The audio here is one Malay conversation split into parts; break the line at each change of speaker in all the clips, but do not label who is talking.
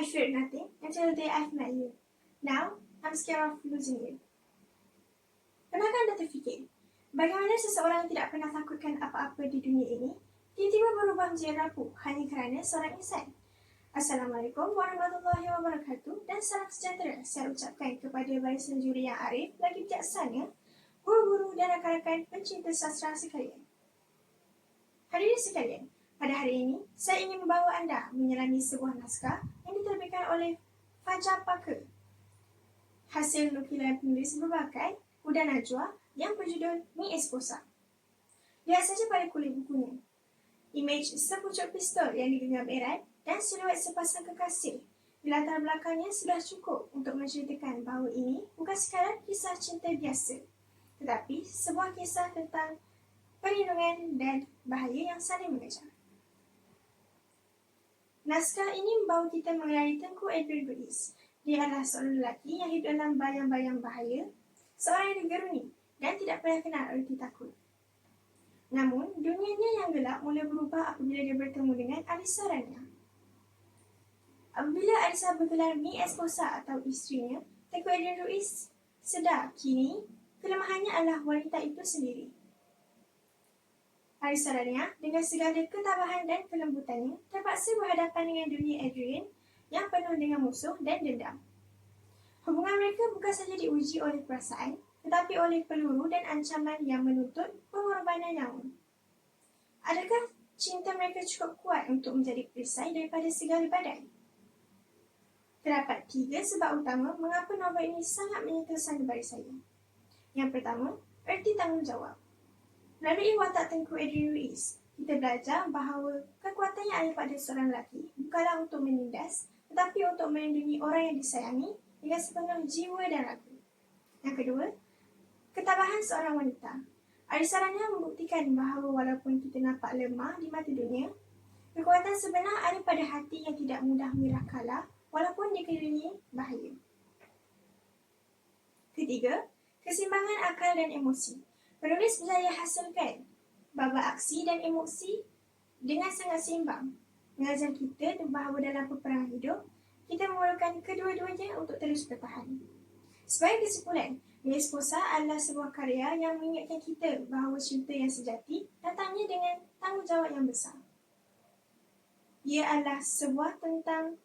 I feared nothing until the day I've met you. Now, I'm scared of losing you. Pernahkah anda terfikir, bagaimana seseorang yang tidak pernah takutkan apa-apa di dunia ini, tiba-tiba berubah menjadi rapuh hanya kerana seorang insan? Assalamualaikum warahmatullahi wabarakatuh dan salam sejahtera saya ucapkan kepada barisan juri yang arif lagi bijaksana, guru-guru dan rakan-rakan pencinta sastra sekalian. Hadirin sekalian, pada hari ini saya ingin membawa anda menyelami sebuah naskah yang diterbitkan oleh Fajar Paker. Hasil nukilan penulis berbagai Huda Najwa yang berjudul Mi Esposa. Lihat saja pada kulit bukunya. Imej sepucuk pistol yang digenggam erat dan siluet sepasang kekasih di latar belakangnya sudah cukup untuk menceritakan bahawa ini bukan sekadar kisah cinta biasa, tetapi sebuah kisah tentang perlindungan dan bahaya yang saling mengejar. Naskah ini membawa kita mengenali Tengku Adrian Ruiz. Dia adalah seorang lelaki yang hidup dalam bayang-bayang bahaya, seorang yang digeruni dan tidak pernah kenal erti takut. Namun, dunianya yang gelap mula berubah apabila dia bertemu dengan Alisa Rania. Apabila Alisa bergelar Mi Esposa atau isterinya, Tengku Adrian Ruiz sedar kini kelemahannya adalah wanita itu sendiri. Alisa Rania dengan segala ketabahan dan kelembutannya terpaksa berhadapan dengan dunia Adrian yang penuh dengan musuh dan dendam. Hubungan mereka bukan saja diuji oleh perasaan, tetapi oleh peluru dan ancaman yang menuntut pengorbanan nyawa. Adakah cinta mereka cukup kuat untuk menjadi perisai daripada segala badai? Terdapat 3 sebab utama mengapa novel ini sangat menyentuh sanubari saya. Yang pertama, erti tanggungjawab. Melalui watak Tengku Adrian Ruiz, kita belajar bahawa kekuatan yang ada pada seorang lelaki bukanlah untuk menindas, tetapi untuk melindungi orang yang disayangi dengan sepenuh jiwa dan raga. Yang kedua, ketabahan seorang wanita. Alisa Rania membuktikan bahawa walaupun kita nampak lemah di mata dunia, kekuatan sebenar ada pada hati yang tidak mudah menyerah kalah walaupun dikelilingi bahaya. Ketiga, keseimbangan akal dan emosi. Penulis berjaya hasilkan babak aksi dan emosi dengan sangat seimbang, mengajar kita bahawa dalam peperangan hidup, kita memerlukan kedua-duanya untuk terus bertahan. Sebagai kesimpulan, Mi Esposa adalah sebuah karya yang mengingatkan kita bahawa cinta yang sejati datangnya dengan tanggungjawab yang besar. Ia adalah sebuah tentang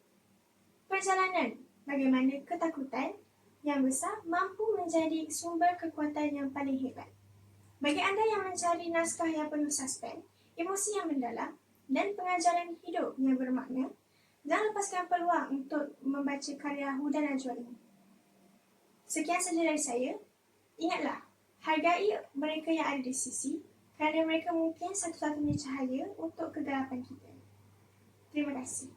perjalanan bagaimana ketakutan yang besar mampu menjadi sumber kekuatan yang paling hebat. Bagi anda yang mencari naskah yang penuh suspens, emosi yang mendalam, dan pengajaran hidup yang bermakna, jangan lepaskan peluang untuk membaca karya Huda Najwa ini. Sekian sahaja dari saya. Ingatlah, hargai mereka yang ada di sisi kerana mereka mungkin satu-satunya cahaya untuk kegelapan kita. Terima kasih.